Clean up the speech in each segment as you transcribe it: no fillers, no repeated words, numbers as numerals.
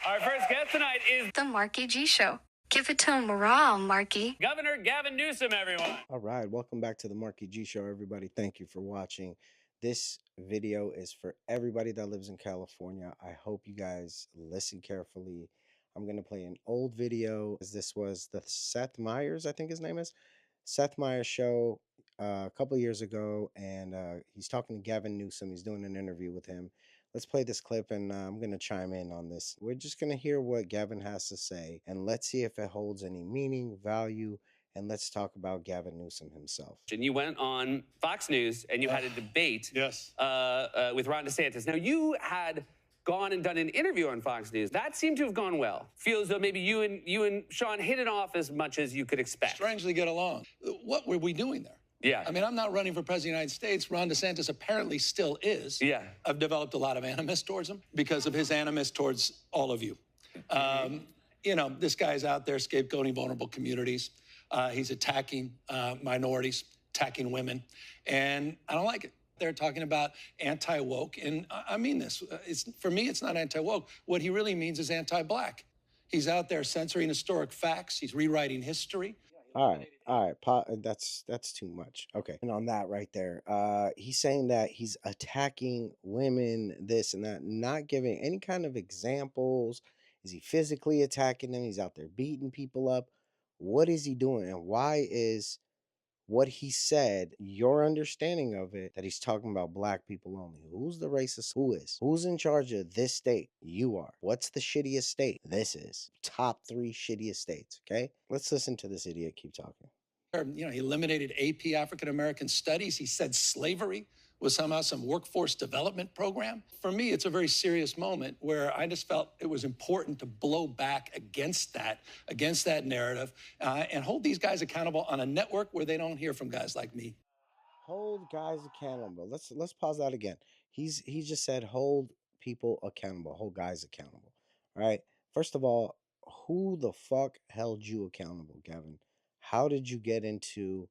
Our first guest tonight is The Marky G Show. Give it to him morale, Marky. Governor Gavin Newsom, everyone. All right, welcome back to the Marky G Show, everybody. Thank you for watching. This video is for everybody that lives in California. I hope you guys listen carefully. I'm going to play an old video. This was the Seth Meyers, I think his name is. Seth Meyers show a couple years ago, and he's talking to Gavin Newsom. He's doing an interview with him. Let's play this clip, and I'm going to chime in on this. We're just going to hear what Gavin has to say, and let's see if it holds any meaning, value, and let's talk about Gavin Newsom himself. And you went on Fox News and you had a debate Yes. With Ron DeSantis. Now, you had gone and done an interview on Fox News. That seemed to have gone well. Feels though maybe you and Sean hit it off as much as you could expect. Strangely get along. What were we doing there? Yeah. I mean, I'm not running for president of the United States. Ron DeSantis apparently still is. Yeah. I've developed a lot of animus towards him because of his animus towards all of you. This guy's out there scapegoating vulnerable communities. He's attacking minorities, attacking women, and I don't like it. They're talking about anti-woke, and I mean this. For me, it's not anti-woke. What he really means is anti-black. He's out there censoring historic facts. He's rewriting history. All right. That's too much. Okay. And on that right there, he's saying that he's attacking women, this and that, not giving any kind of examples. Is he physically attacking them? He's out there beating people up. What is he doing? And why is what he said, your understanding of it, that he's talking about black people only? Who's the racist? Who is? Who's in charge of this state? You are. What's the shittiest state? This is. Top 3 shittiest states, okay? Let's listen to this idiot keep talking. He eliminated AP African American Studies. He said slavery was somehow some workforce development program. For me, it's a very serious moment where I just felt it was important to blow back against that narrative, and hold these guys accountable on a network where they don't hear from guys like me. Hold guys accountable. Let's pause that again. He just said hold people accountable, hold guys accountable. All right. First of all, who the fuck held you accountable, Gavin? How did you get into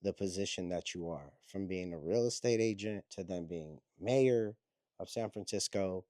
the position that you are, from being a real estate agent to then being mayor of San Francisco,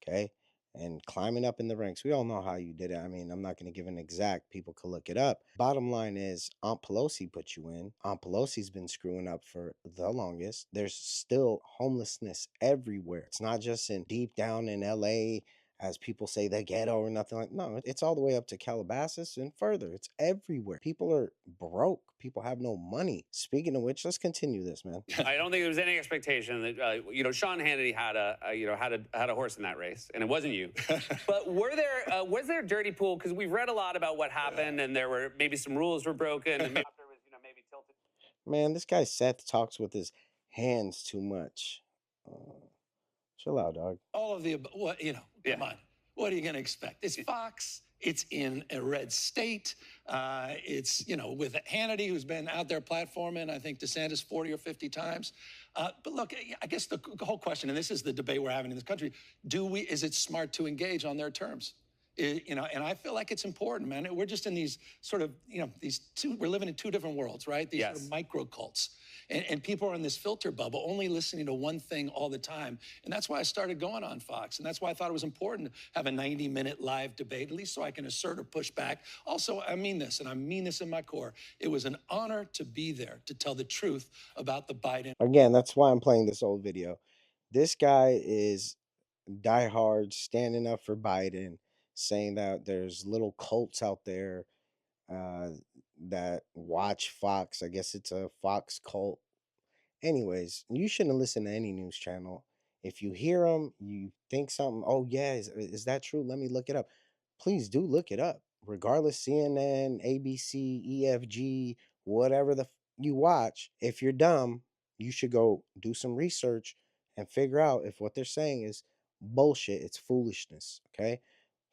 okay, and climbing up in the ranks? We all know how you did it. I mean, I'm not going to give an exact, people could look it up. Bottom line is, Aunt Pelosi put you in. Aunt Pelosi's been screwing up for the longest. There's still homelessness everywhere. It's not just in deep down in LA, as people say, the ghetto or nothing like. No, it's all the way up to Calabasas and further. It's everywhere. People are broke. People have no money. Speaking of which, let's continue this, man. I don't think there was any expectation that Sean Hannity had a horse in that race, and it wasn't you. But was there a dirty pool? Because we've read a lot about what happened, and there were maybe some rules were broken, and maybe there was maybe tilted. Man, this guy Seth talks with his hands too much. Chill out, dog. All of the, come on. What are you going to expect? It's Fox. It's in a red state. It's, with Hannity, who's been out there platforming, I think, DeSantis 40 or 50 times. But look, I guess the whole question, and this is the debate we're having in this country, is it smart to engage on their terms? And I feel like it's important, man. We're just in these sort of, we're living in 2 different worlds, right? These sort of micro cults. And people are in this filter bubble, only listening to one thing all the time. And that's why I started going on Fox. And that's why I thought it was important to have a 90-minute live debate, at least so I can assert or push back. Also, I mean this, and I mean this in my core. It was an honor to be there to tell the truth about the Biden. Again, that's why I'm playing this old video. This guy is diehard, standing up for Biden, saying that there's little cults out there that watch Fox. I guess it's a Fox cult. Anyways, you shouldn't listen to any news channel. If you hear them, you think something, oh yeah, is that true? Let me look it up. Please do look it up. Regardless, CNN, ABC, EFG, whatever you watch, if you're dumb, you should go do some research and figure out if what they're saying is bullshit. It's foolishness. Okay,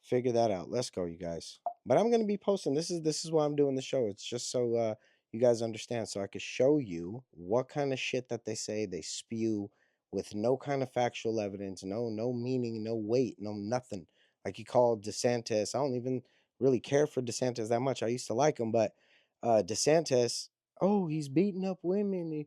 figure that out. Let's go, you guys. But I'm gonna be posting. This is why I'm doing the show. It's just so you guys understand, so I could show you what kind of shit that they say, they spew with no kind of factual evidence, no meaning, no weight, no nothing. Like he called DeSantis. I don't even really care for DeSantis that much. I used to like him, but DeSantis, oh, he's beating up women.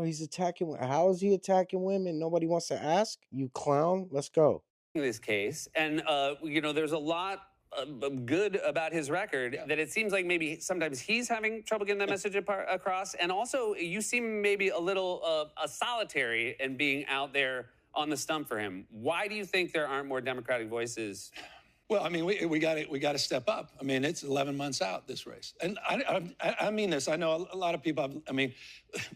He's attacking. How is he attacking women? Nobody wants to ask. You clown. Let's go. this case, and there's a lot good about his record that it seems like maybe sometimes he's having trouble getting that message across, and also you seem maybe a little solitary and being out there on the stump for him. Why do you think there aren't more Democratic voices? Well, I mean, we got to step up. I mean, it's 11 months out, this race, and I mean this. I know a lot of people. I mean,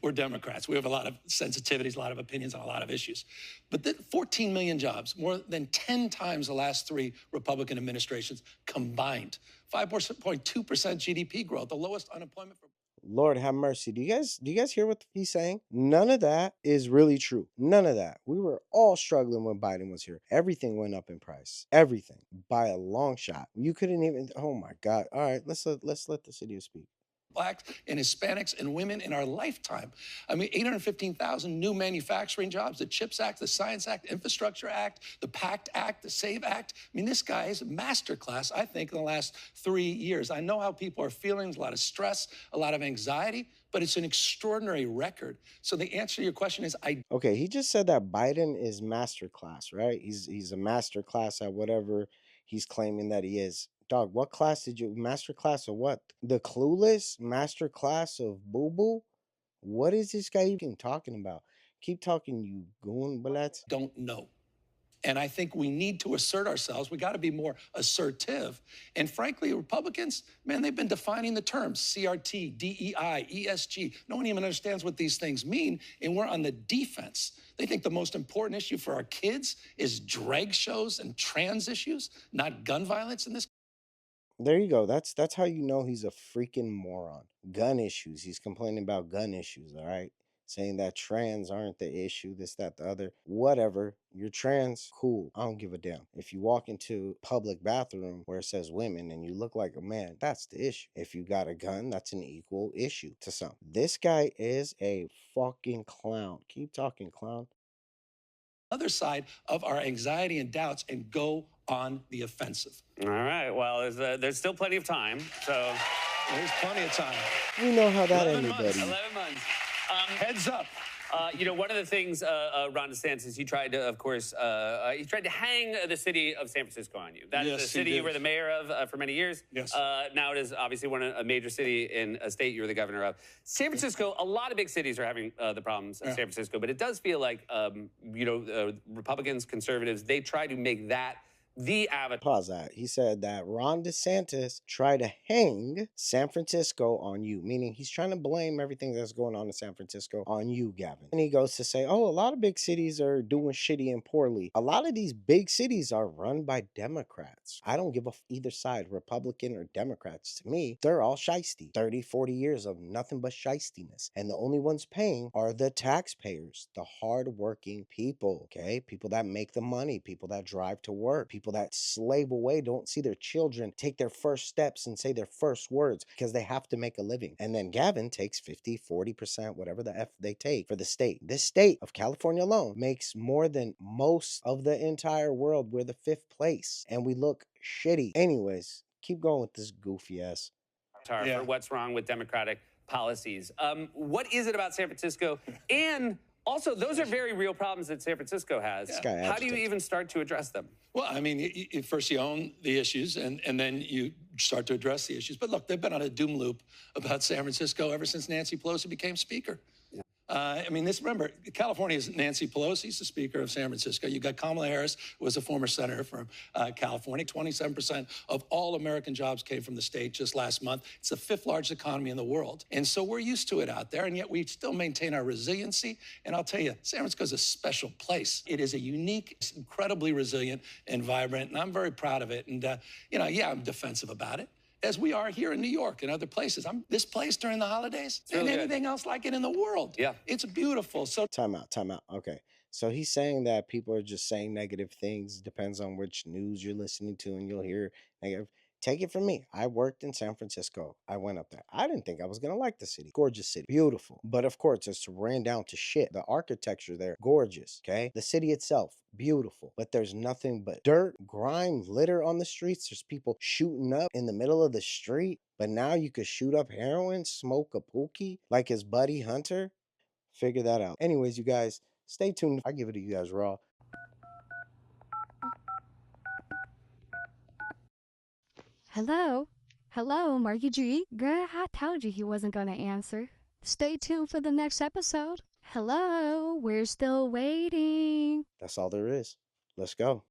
we're Democrats. We have a lot of sensitivities, a lot of opinions on a lot of issues, but 14 million jobs, more than 10 times the last 3 Republican administrations combined. 5.2% GDP growth, the lowest unemployment for. Lord have mercy. Do you guys hear what he's saying? None of that is really true. None of that. We were all struggling when Biden was here. Everything went up in price. Everything. By a long shot. You couldn't even, oh my God. All right, let's let the city speak. Blacks and Hispanics and women in our lifetime. I mean, 815,000 new manufacturing jobs, the CHIPS Act, the Science Act, Infrastructure Act, the PACT Act, the SAVE Act. I mean, this guy is a masterclass, I think, in the last 3 years. I know how people are feeling, a lot of stress, a lot of anxiety, but it's an extraordinary record. So the answer to your question is Okay, he just said that Biden is masterclass, right? He's a masterclass at whatever he's claiming that he is. Dog, what class did you master class of what? The clueless master class of boo boo? What is this guy even talking about? Keep talking, you goon bullets. don't know. And I think we need to assert ourselves. We got to be more assertive. And frankly, Republicans, man, they've been defining the terms CRT, DEI, ESG. No one even understands what these things mean. And we're on the defense. They think the most important issue for our kids is drag shows and trans issues, not gun violence in this. There you go. That's how you know he's a freaking moron. Gun issues. He's complaining about gun issues, all right? Saying that trans aren't the issue, this, that, the other. Whatever. You're trans, cool. I don't give a damn. If you walk into public bathroom where it says women and you look like a man, that's the issue. If you got a gun, that's an equal issue to some. This guy is a fucking clown. Keep talking, clown. Other side of our anxiety and doubts and go on the offensive. All right. Well, there's still plenty of time, so There's plenty of time. We know how that 11 ended, months. buddy. 11 months. Heads up. One of the things Ron DeSantis, he tried to, of course, he tried to hang the city of San Francisco on you. That's Yes, the he city you did. were the mayor of for many years. Yes. Now it is obviously a major city in a state you're the governor of. San Francisco, a lot of big cities are having the problems of San Francisco, but it does feel like, Republicans, conservatives, they try to make that the avatar. Pause that. He said that Ron DeSantis tried to hang San Francisco on you, meaning he's trying to blame everything that's going on in San Francisco on you, Gavin. And he goes to say, oh, a lot of big cities are doing shitty and poorly. A lot of these big cities are run by Democrats. I don't give either side, Republican or Democrats. To me, they're all shisty. 30, 40 years of nothing but shistiness. And the only ones paying are the taxpayers, the hardworking people, okay? People that make the money, people that drive to work, people that slave away, don't see their children take their first steps and say their first words because they have to make a living. And then Gavin takes 50, 40%, whatever the F they take for the state. This state of California alone makes more than most of the entire world. We're the 5th place and we look shitty. Anyways, keep going with this goofy ass. For what's wrong with Democratic policies. What is it about San Francisco? And also, those are very real problems that San Francisco has. This guy How do you agitates. even start to address them? Well, I mean, first you own the issues and then you start to address the issues. But look, they've been on a doom loop about San Francisco ever since Nancy Pelosi became speaker. Remember, California is Nancy Pelosi's the speaker of San Francisco. You got Kamala Harris, who was a former senator from California. 27% of all American jobs came from the state just last month. It's the 5th largest economy in the world. And so we're used to it out there, and yet we still maintain our resiliency. And I'll tell you, San Francisco is a special place. It is a unique, incredibly resilient and vibrant, and I'm very proud of it. And, I'm defensive about it, as we are here in New York and other places. This place during the holidays and anything else like it in the world. Yeah. It's beautiful. So Time out. Okay. So he's saying that people are just saying negative things. Depends on which news you're listening to, and you'll hear negative. Take it from me. I worked in San Francisco. I went up there. I didn't think I was going to like the city. Gorgeous city. Beautiful. But of course, it's ran down to shit. The architecture there, gorgeous. Okay. The city itself, beautiful. But there's nothing but dirt, grime, litter on the streets. There's people shooting up in the middle of the street. But now you could shoot up heroin, smoke a pookie like his buddy Hunter. Figure that out. Anyways, you guys, stay tuned. I give it to you guys raw. Hello? Hello, Marky G? Girl, I told you he wasn't gonna answer. Stay tuned for the next episode. Hello, we're still waiting. That's all there is. Let's go.